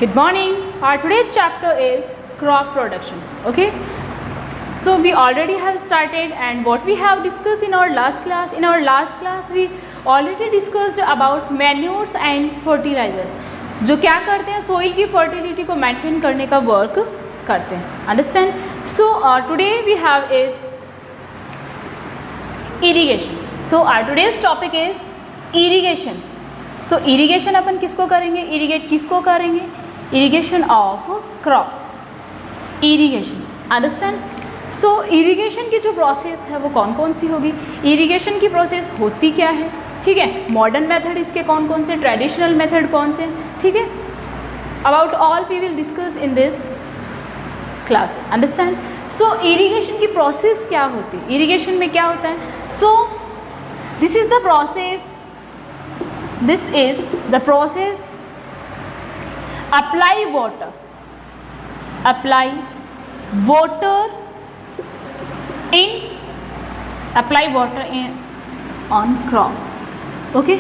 Good morning. Our today's chapter is crop production. Okay. So we already have started, and what we have discussed in our last class. In our last class we already discussed about manures and fertilizers, जो क्या करते हैं soil की fertility को maintain करने का work करते हैं. Understand. So today we have is irrigation. So our today's topic is irrigation. So irrigation अपन किसको करेंगे, इरिगेट किसको करेंगे, irrigation of crops. Irrigation. Understand. So irrigation की जो प्रोसेस है वो कौन कौन सी होगी, इरिगेशन की प्रोसेस होती क्या है, ठीक है. मॉडर्न मेथड इसके कौन कौन से, ट्रेडिशनल मेथड कौन से, ठीक है. About all we will discuss in this class. Understand. So irrigation की प्रोसेस क्या होती है, इरिगेशन में क्या होता है. So this is the process, this is the process apply water in on crop. Okay.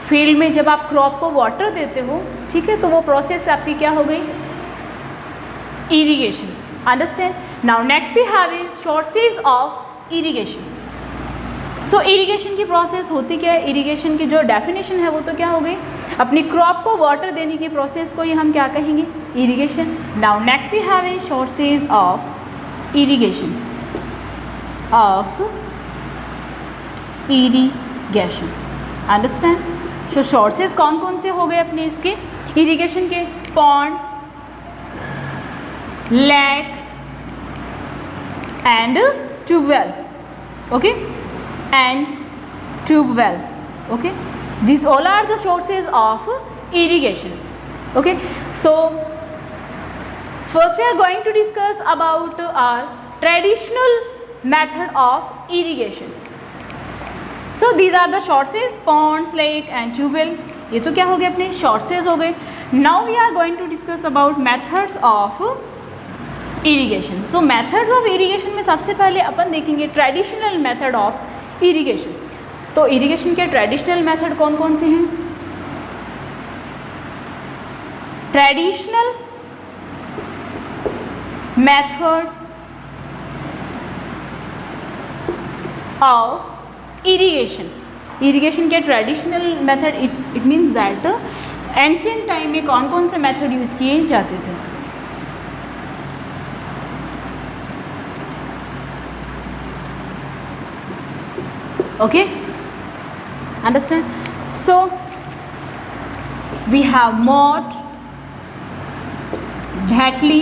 Field में जब आप क्रॉप को वाटर देते हो, ठीक है, तो वो प्रोसेस आपकी क्या हो गई, irrigation. Understand. Now next we have is sources of irrigation. So irrigation की प्रोसेस होती क्या है, इरिगेशन की जो डेफिनेशन है वो तो क्या हो गई, अपनी क्रॉप को वाटर देने की प्रोसेस को ही हम क्या कहेंगे, irrigation. Now next we have a sources of irrigation, of irrigation. Understand. So sources कौन कौन से हो गए अपने इसके इरिगेशन के, pond, lake and tube well. Okay. and tube well. Okay, these all are the sources of irrigation. Okay, so first we are going to discuss about our traditional method of irrigation. So these are the sources, ponds, lake and tube well. ये तो क्या हो गए अपने sources हो गए. Now we are going to discuss about methods of irrigation. So methods of irrigation में सबसे पहले अपन देखेंगे traditional method of इरिगेशन. तो इरिगेशन के ट्रेडिशनल मेथड कौन कौन से हैं, traditional methods of irrigation. Irrigation के traditional method, it means that ancient time में कौन कौन से मेथड यूज किए जाते थे. Okay, understand. So we have mud, dhakli.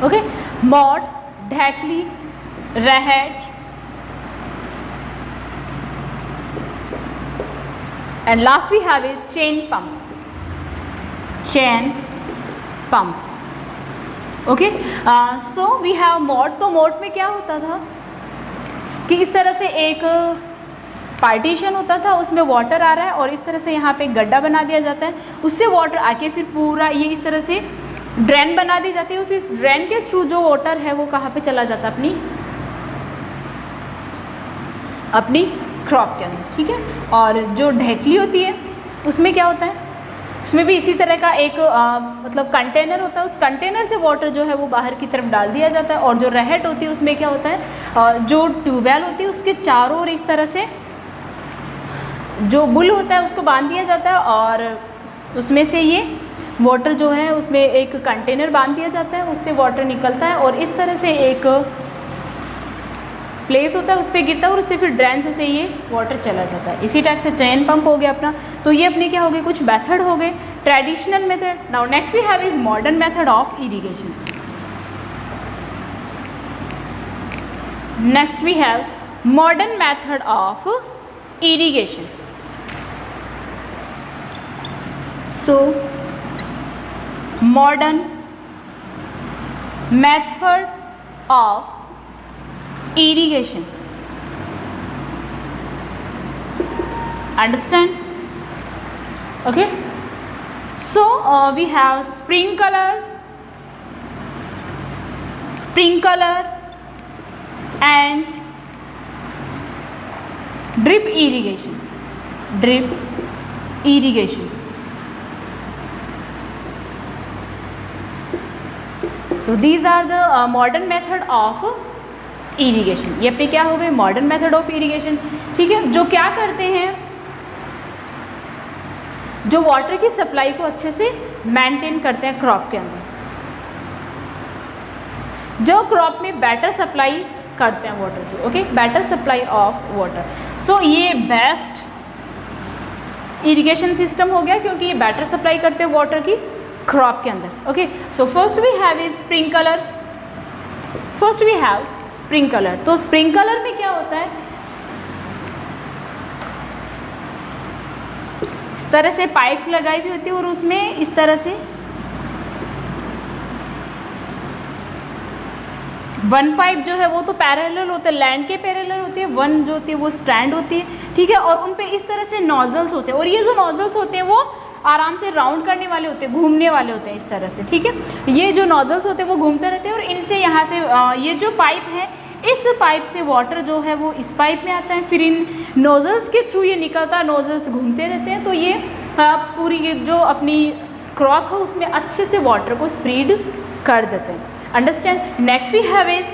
Okay, mud, dhakli, rahat and last we have a chain pump. Chain pump. Okay. So we have mode. तो mode में क्या होता था कि इस तरह से एक पार्टीशन होता था, उसमें वाटर आ रहा है और इस तरह से यहाँ पे एक गड्ढा बना दिया जाता है, उससे वाटर आके फिर पूरा ये इस तरह से ड्रेन बना दी जाती है. उस ड्रेन के थ्रू जो वाटर है वो कहाँ पे चला जाता है, अपनी क्रॉप के अंदर, ठीक है. और जो ढेकली होती है उसमें क्या होता है, उसमें भी इसी तरह का एक मतलब कंटेनर होता है, उस कंटेनर से वाटर जो है वो बाहर की तरफ डाल दिया जाता है. और जो रहट होती है उसमें क्या होता है, जो ट्यूबवेल होती है उसके चारों ओर इस तरह से जो बुल होता है उसको बांध दिया जाता है और उसमें से ये वाटर जो है उसमें एक कंटेनर बांध दिया जाता है, उससे वाटर निकलता है और इस तरह से एक प्लेस होता है उस पर गिरता है और उससे फिर ड्रेन से ये वाटर चला जाता है. इसी टाइप से चेन पंप हो गया अपना. तो ये अपने क्या हो गए, कुछ मेथड हो गए traditional method. Now next we have is modern method of irrigation. Next we have modern method of irrigation. So modern method of irrigation. Understand. Okay, so we have sprinkler and drip irrigation. Drip irrigation. So these are the modern method of irrigation. ये अपने क्या हो गए modern method of irrigation. ठीक है, जो क्या करते हैं, जो वाटर की सप्लाई को अच्छे से मेंटेन करते हैं क्रॉप के अंदर, जो क्रॉप में बेटर सप्लाई करते हैं वाटर की. Okay, better supply of water. So ये बेस्ट इरिगेशन सिस्टम हो गया क्योंकि ये बेटर सप्लाई करते हैं वाटर की क्रॉप के अंदर. Okay, so first we have is sprinkler. First we have sprinkler. तो स्प्रिंकलर में क्या होता है, इस तरह से पाइप्स लगाई हुई होती है और उसमें इस तरह से वन पाइप जो है वो तो पैरेलल होता है, लैंड के पैरेलल होती है, वन जो होती है वो स्ट्रैंड होती है. ठीक है, और उन पे इस तरह से नोजल्स होते हैं और ये जो नोजल्स होते हैं वो आराम से राउंड करने वाले होते हैं, घूमने वाले होते हैं इस तरह से. ठीक है, ये जो नोजल्स होते हैं वो घूमते रहते हैं और इनसे यहाँ से ये जो पाइप है, इस पाइप से वाटर जो है वो इस पाइप में आता है, फिर इन नोजल्स के थ्रू ये निकलता है, नोजल्स घूमते रहते हैं. तो ये पूरी जो अपनी क्रॉप है उसमें अच्छे से वाटर को स्प्रेड कर देते हैं. Understand. Next we have is,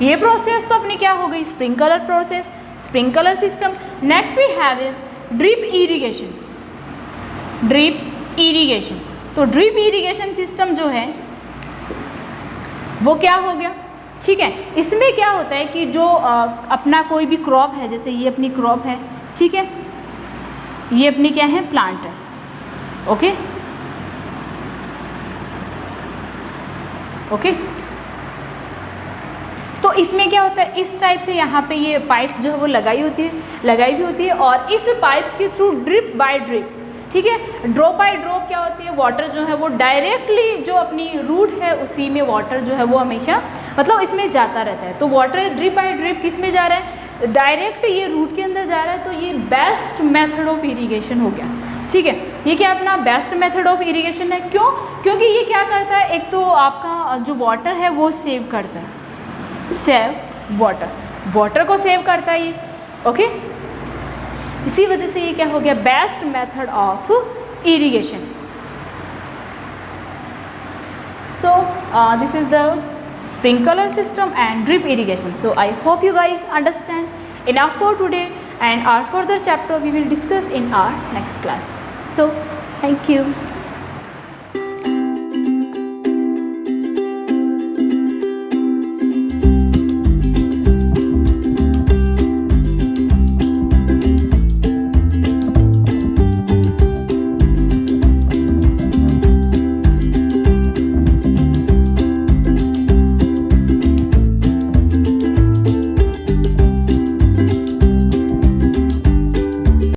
ये प्रोसेस तो अपनी क्या हो गई sprinkler process, sprinkler system. Next we have is drip irrigation. Drip irrigation. तो ड्रिप इरिगेशन सिस्टम जो है वो क्या हो गया. ठीक है, इसमें क्या होता है कि जो अपना कोई भी क्रॉप है, जैसे ये अपनी क्रॉप है, ठीक है, ये अपनी क्या है प्लांट है. ओके ओके, तो इसमें क्या होता है, इस टाइप से यहाँ पे ये पाइप्स जो है वो लगाई हुई होती है और इस पाइप्स के थ्रू ड्रिप बाय ड्रिप, ठीक है, ड्रॉप बाय ड्रॉप क्या होती है, वाटर जो है वो डायरेक्टली जो अपनी रूट है उसी में वाटर जो है वो हमेशा मतलब इसमें जाता रहता है. तो वाटर ड्रिप बाय ड्रिप किस में जा रहा है, डायरेक्ट ये रूट के अंदर जा रहा है. तो ये बेस्ट मेथड ऑफ इरिगेशन हो गया. ठीक है, ये क्या अपना बेस्ट मेथड ऑफ इरिगेशन है. क्यों, क्योंकि ये क्या करता है, एक तो आपका जो वाटर है वो सेव करता है, सेव वाटर को सेव करता है ये. ओके, इसी वजह से ये क्या हो गया best method of irrigation. So this is the sprinkler system and drip irrigation. So I hope you guys understand enough for today, and our further chapter we will discuss in our next class. So thank you.